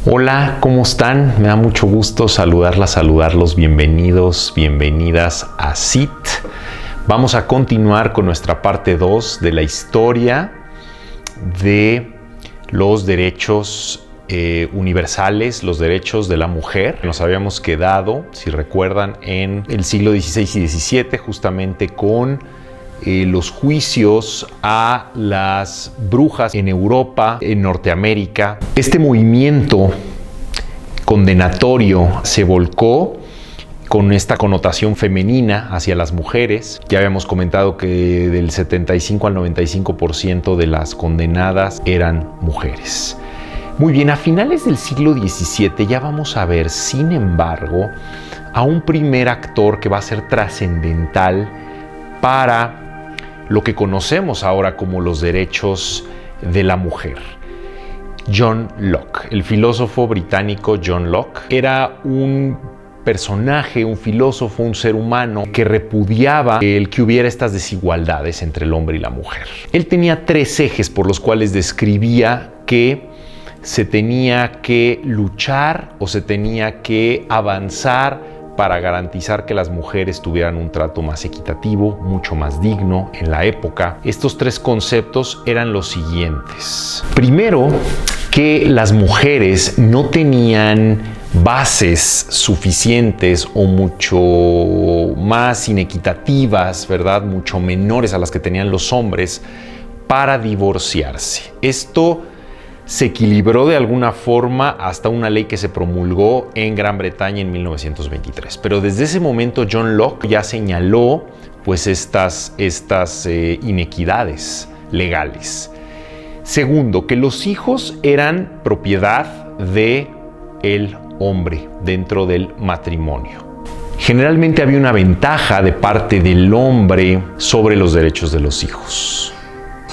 Hola, ¿cómo están? Me da mucho gusto saludarlos. Bienvenidos, bienvenidas a CIT. Vamos a continuar con nuestra parte 2 de la historia de los derechos universales, los derechos de la mujer. Nos habíamos quedado, si recuerdan, en el siglo XVI y XVII, justamente con los juicios a las brujas en Europa, en Norteamérica. Este movimiento condenatorio se volcó con esta connotación femenina hacia las mujeres. Ya habíamos comentado que del 75 al 95% de las condenadas eran mujeres. Muy bien, a finales del siglo XVII ya vamos a ver, sin embargo, a un primer actor que va a ser trascendental para lo que conocemos ahora como los derechos de la mujer. John Locke, el filósofo británico John Locke, era un personaje, un filósofo, un ser humano que repudiaba el que hubiera estas desigualdades entre el hombre y la mujer. Él tenía tres ejes por los cuales describía que se tenía que luchar o se tenía que avanzar para garantizar que las mujeres tuvieran un trato más equitativo, mucho más digno en la época. Estos tres conceptos eran los siguientes. Primero, que las mujeres no tenían bases suficientes o mucho más inequitativas, ¿verdad? Mucho menores a las que tenían los hombres para divorciarse. Esto se equilibró de alguna forma hasta una ley que se promulgó en Gran Bretaña en 1923. Pero desde ese momento John Locke ya señaló pues estas inequidades legales. Segundo, que los hijos eran propiedad del hombre dentro del matrimonio. Generalmente había una ventaja de parte del hombre sobre los derechos de los hijos.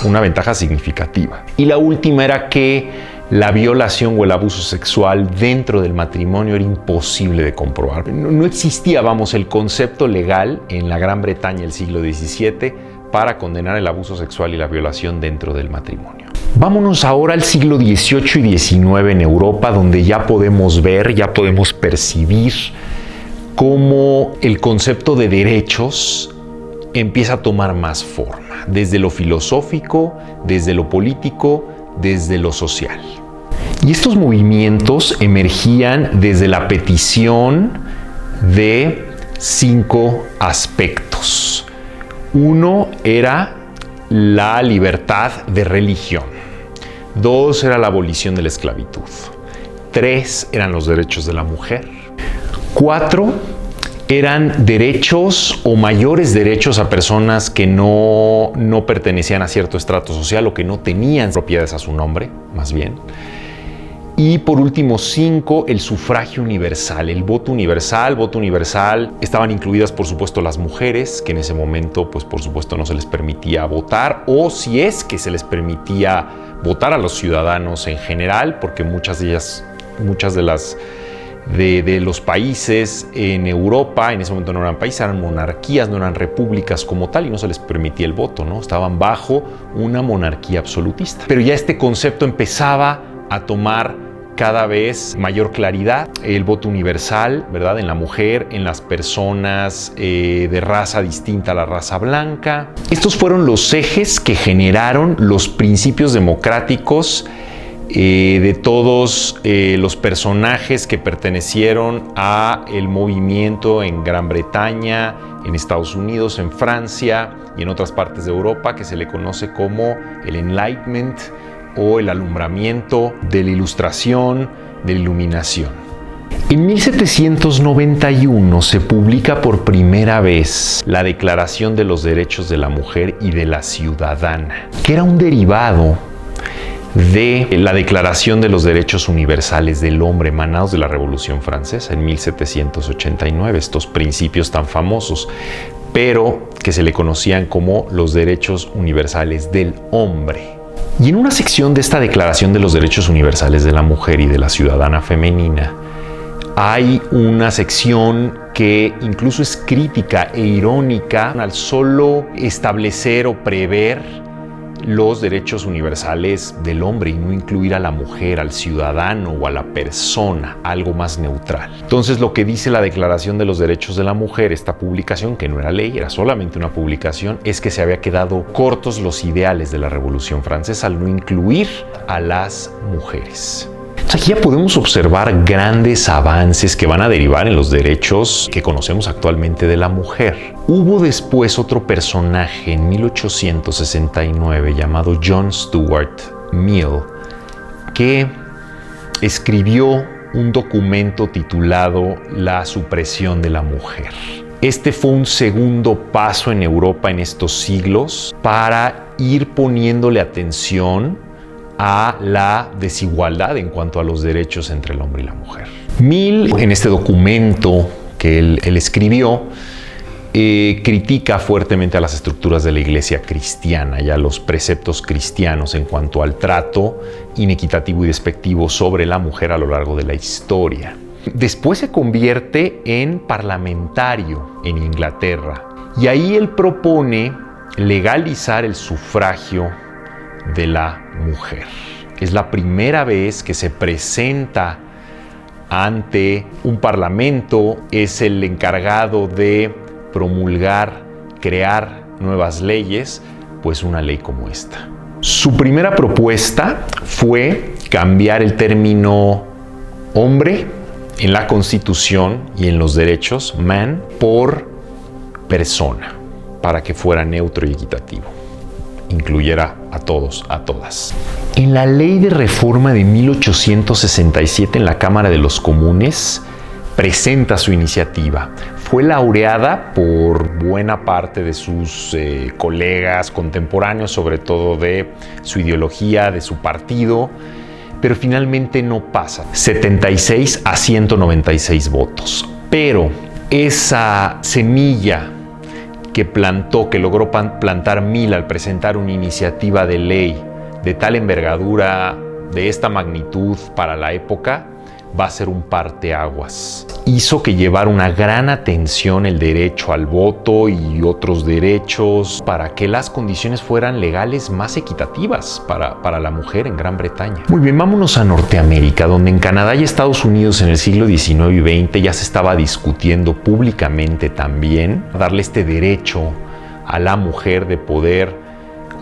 Una ventaja significativa. Y la última era que la violación o el abuso sexual dentro del matrimonio era imposible de comprobar. No existía, el concepto legal en la Gran Bretaña del siglo XVII para condenar el abuso sexual y la violación dentro del matrimonio. Vámonos ahora al siglo XVIII y XIX en Europa, donde ya podemos ver, ya podemos percibir cómo el concepto de derechos empieza a tomar más forma, desde lo filosófico, desde lo político, desde lo social. Y estos movimientos emergían desde la petición de 5 aspectos. Uno era la libertad de religión. 2 era la abolición de la esclavitud. 3 eran los derechos de la mujer. 4 eran derechos o mayores derechos a personas que no pertenecían a cierto estrato social o que no tenían propiedades a su nombre, más bien. Y por último, 5, el sufragio universal, el voto universal. Voto universal, estaban incluidas por supuesto las mujeres, que en ese momento pues por supuesto no se les permitía votar, o si es que se les permitía votar a los ciudadanos en general, porque muchas de los países en Europa, en ese momento no eran países, eran monarquías, no eran repúblicas como tal, y no se les permitía el voto, ¿no? Estaban bajo una monarquía absolutista. Pero ya este concepto empezaba a tomar cada vez mayor claridad. El voto universal, ¿verdad? En la mujer, en las personas de raza distinta a la raza blanca. Estos fueron los ejes que generaron los principios democráticos de todos los personajes que pertenecieron a el movimiento en Gran Bretaña, en Estados Unidos, en Francia y en otras partes de Europa, que se le conoce como el Enlightenment o el alumbramiento de la Ilustración, de la Iluminación. En 1791 se publica por primera vez la Declaración de los Derechos de la Mujer y de la Ciudadana, que era un derivado de la Declaración de los Derechos Universales del Hombre emanados de la Revolución Francesa en 1789, estos principios tan famosos, pero que se le conocían como los Derechos Universales del Hombre. Y en una sección de esta Declaración de los Derechos Universales de la Mujer y de la Ciudadana Femenina hay una sección que incluso es crítica e irónica al solo establecer o prever los derechos universales del hombre y no incluir a la mujer, al ciudadano o a la persona, algo más neutral. Entonces, lo que dice la Declaración de los Derechos de la Mujer, esta publicación, que no era ley, era solamente una publicación, es que se había quedado cortos los ideales de la Revolución Francesa al no incluir a las mujeres. Aquí ya podemos observar grandes avances que van a derivar en los derechos que conocemos actualmente de la mujer. Hubo después otro personaje en 1869 llamado John Stuart Mill, que escribió un documento titulado La supresión de la mujer. Este fue un segundo paso en Europa en estos siglos para ir poniéndole atención a la desigualdad en cuanto a los derechos entre el hombre y la mujer. Mill, en este documento que él escribió, critica fuertemente a las estructuras de la iglesia cristiana y a los preceptos cristianos en cuanto al trato inequitativo y despectivo sobre la mujer a lo largo de la historia. Después se convierte en parlamentario en Inglaterra y ahí él propone legalizar el sufragio de la mujer. Es la primera vez que se presenta ante un parlamento, es el encargado de promulgar, crear nuevas leyes, pues una ley como esta. Su primera propuesta fue cambiar el término hombre en la Constitución y en los derechos, man, por persona, para que fuera neutro y equitativo. Incluyera a todos, a todas. En la Ley de Reforma de 1867 en la Cámara de los Comunes presenta su iniciativa. Fue laureada por buena parte de sus colegas contemporáneos, sobre todo de su ideología, de su partido, pero finalmente no pasa. 76 a 196 votos. Pero esa semilla que logró plantar Mill al presentar una iniciativa de ley de tal envergadura, de esta magnitud para la época, va a ser un parteaguas. Hizo que llevara una gran atención el derecho al voto y otros derechos para que las condiciones fueran legales más equitativas para la mujer en Gran Bretaña. Muy bien, vámonos a Norteamérica, donde en Canadá y Estados Unidos en el siglo XIX y XX ya se estaba discutiendo públicamente también darle este derecho a la mujer de poder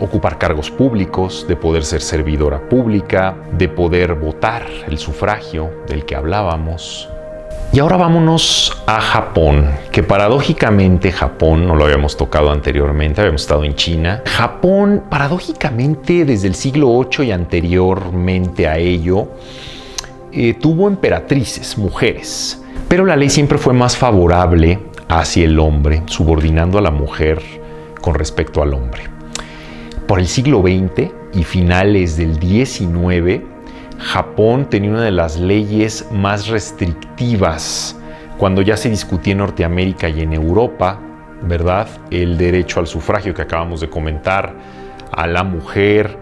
ocupar cargos públicos, de poder ser servidora pública, de poder votar, el sufragio del que hablábamos. Y ahora vámonos a Japón, que paradójicamente Japón, no lo habíamos tocado anteriormente, habíamos estado en China. Japón, paradójicamente, desde el siglo VIII y anteriormente a ello, tuvo emperatrices, mujeres, pero la ley siempre fue más favorable hacia el hombre, subordinando a la mujer con respecto al hombre. Por el siglo XX y finales del XIX, Japón tenía una de las leyes más restrictivas cuando ya se discutía en Norteamérica y en Europa, ¿verdad? El derecho al sufragio que acabamos de comentar, a la mujer,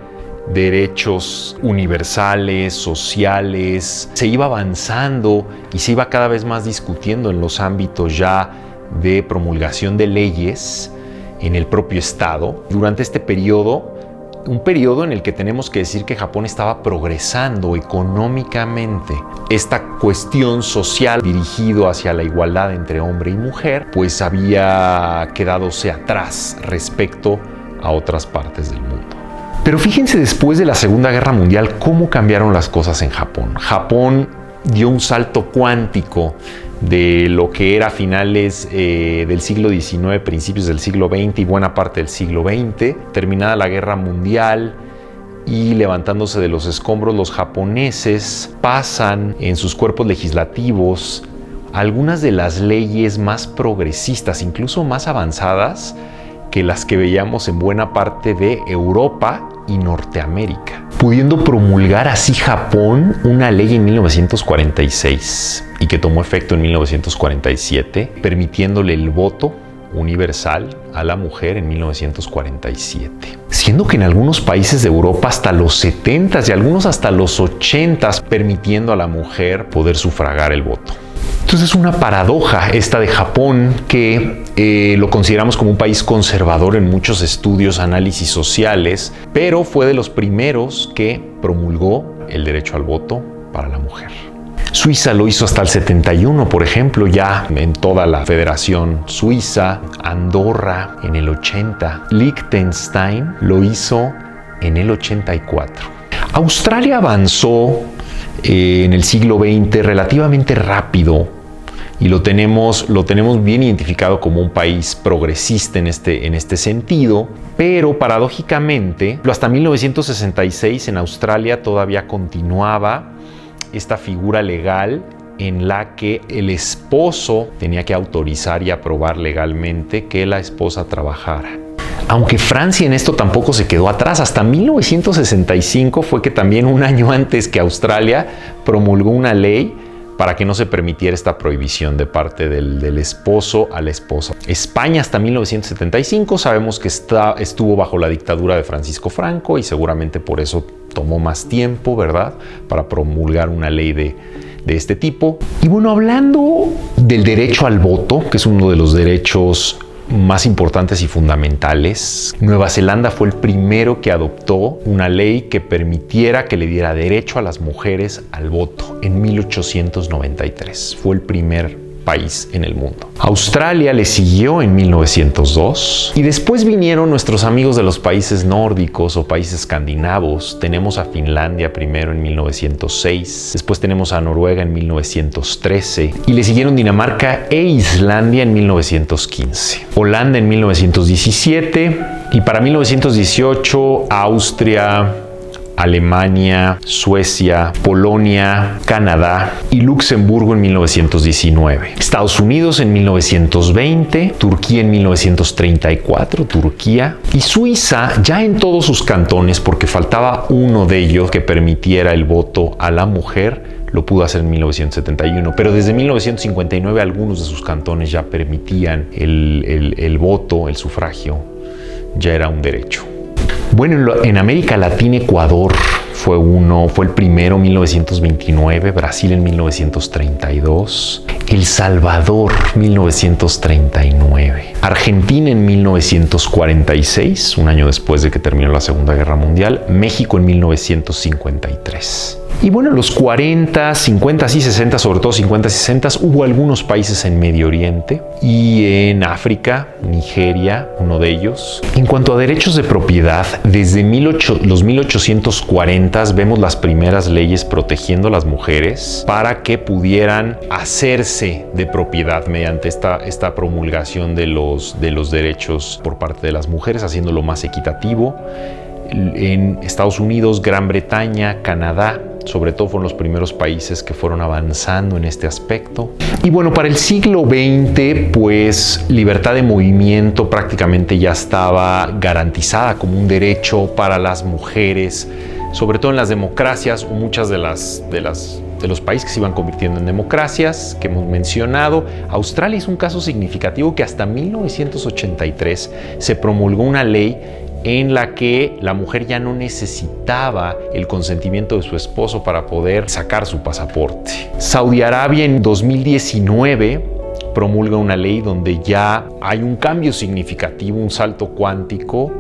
derechos universales, sociales. Se iba avanzando y se iba cada vez más discutiendo en los ámbitos ya de promulgación de leyes en el propio Estado. Durante este periodo, un periodo en el que tenemos que decir que Japón estaba progresando económicamente. Esta cuestión social dirigido hacia la igualdad entre hombre y mujer, pues había quedadose atrás respecto a otras partes del mundo. Pero fíjense después de la Segunda Guerra Mundial cómo cambiaron las cosas en Japón. Japón dio un salto cuántico de lo que era finales del siglo XIX, principios del siglo XX y buena parte del siglo XX. Terminada la Guerra Mundial y levantándose de los escombros, los japoneses pasan en sus cuerpos legislativos algunas de las leyes más progresistas, incluso más avanzadas que las que veíamos en buena parte de Europa y Norteamérica, pudiendo promulgar así Japón una ley en 1946 y que tomó efecto en 1947, permitiéndole el voto universal a la mujer en 1947. Siendo que en algunos países de Europa hasta los 70s y algunos hasta los 80s permitiendo a la mujer poder sufragar el voto. Entonces es una paradoja esta de Japón, que lo consideramos como un país conservador en muchos estudios, análisis sociales, pero fue de los primeros que promulgó el derecho al voto para la mujer. Suiza lo hizo hasta el 71, por ejemplo, ya en toda la Federación Suiza. Andorra en el 80. Liechtenstein lo hizo en el 84. Australia avanzó en el siglo XX relativamente rápido y lo tenemos bien identificado como un país progresista en este sentido, pero paradójicamente hasta 1966 en Australia todavía continuaba esta figura legal en la que el esposo tenía que autorizar y aprobar legalmente que la esposa trabajara. Aunque Francia en esto tampoco se quedó atrás, hasta 1965 fue que también un año antes que Australia promulgó una ley para que no se permitiera esta prohibición de parte del esposo a la esposa. España hasta 1975 sabemos que estuvo bajo la dictadura de Francisco Franco y seguramente por eso tomó más tiempo, ¿verdad?, para promulgar una ley de este tipo. Y bueno, hablando del derecho al voto, que es uno de los derechos más importantes y fundamentales, Nueva Zelanda fue el primero que adoptó una ley que permitiera que le diera derecho a las mujeres al voto en 1893. Fue el primer país en el mundo. Australia le siguió en 1902 y después vinieron nuestros amigos de los países nórdicos o países escandinavos. Tenemos a Finlandia primero en 1906, después tenemos a Noruega en 1913 y le siguieron Dinamarca e Islandia en 1915. Holanda en 1917 y para 1918 Austria, Alemania, Suecia, Polonia, Canadá y Luxemburgo en 1919. Estados Unidos en 1920, Turquía en 1934, y Suiza ya en todos sus cantones, porque faltaba uno de ellos que permitiera el voto a la mujer, lo pudo hacer en 1971, pero desde 1959 algunos de sus cantones ya permitían el voto, el sufragio, ya era un derecho. Bueno, en América Latina, Ecuador fue el primero en 1929, Brasil en 1932, El Salvador 1939, Argentina en 1946, un año después de que terminó la Segunda Guerra Mundial, México en 1953. Y bueno, en los 40, 50 y 60, sobre todo 50 y 60, hubo algunos países en Medio Oriente y en África, Nigeria, uno de ellos. En cuanto a derechos de propiedad, desde los 1840 vemos las primeras leyes protegiendo a las mujeres para que pudieran hacerse de propiedad mediante esta promulgación de los derechos por parte de las mujeres, haciéndolo más equitativo. En Estados Unidos, Gran Bretaña, Canadá, sobre todo fueron los primeros países que fueron avanzando en este aspecto. Y bueno, para el siglo XX, pues libertad de movimiento prácticamente ya estaba garantizada como un derecho para las mujeres, sobre todo en las democracias o muchas de los países que se iban convirtiendo en democracias que hemos mencionado. Australia es un caso significativo que hasta 1983 se promulgó una ley en la que la mujer ya no necesitaba el consentimiento de su esposo para poder sacar su pasaporte. Saudi Arabia en 2019 promulga una ley donde ya hay un cambio significativo, un salto cuántico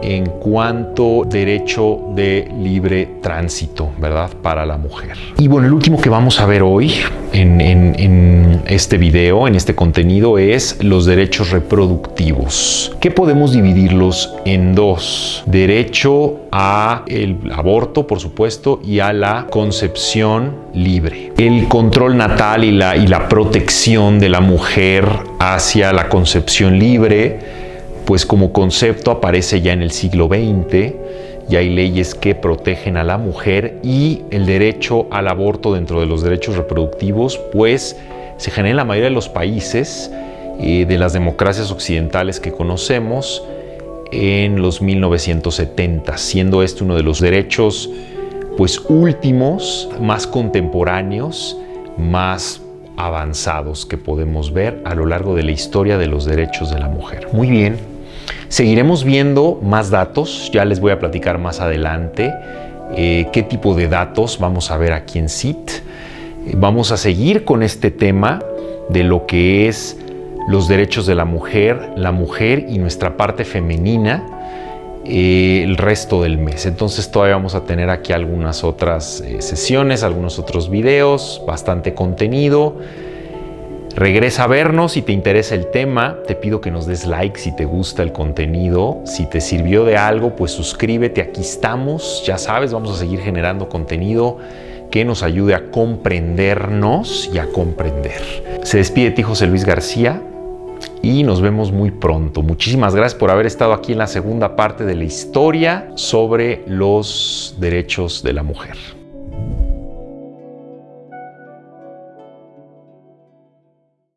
en cuanto a derecho de libre tránsito, ¿verdad?, para la mujer. Y bueno, el último que vamos a ver hoy en este video, en este contenido, es los derechos reproductivos, que podemos dividirlos en dos: derecho al aborto, por supuesto, y a la concepción libre. El control natal y la protección de la mujer hacia la concepción libre, pues como concepto aparece ya en el siglo XX, y hay leyes que protegen a la mujer, y el derecho al aborto dentro de los derechos reproductivos pues se genera en la mayoría de los países de las democracias occidentales que conocemos en los 1970, siendo este uno de los derechos pues últimos, más contemporáneos, más avanzados que podemos ver a lo largo de la historia de los derechos de la mujer. Muy bien, seguiremos viendo más datos, ya les voy a platicar más adelante qué tipo de datos vamos a ver aquí en CIT. Vamos a seguir con este tema de lo que es los derechos de la mujer y nuestra parte femenina el resto del mes. Entonces todavía vamos a tener aquí algunas otras sesiones, algunos otros videos, bastante contenido. Regresa a vernos si te interesa el tema. Te pido que nos des like si te gusta el contenido. Si te sirvió de algo, pues suscríbete. Aquí estamos. Ya sabes, vamos a seguir generando contenido que nos ayude a comprendernos y a comprender. Se despide de ti José Luis García y nos vemos muy pronto. Muchísimas gracias por haber estado aquí en la segunda parte de la historia sobre los derechos de la mujer.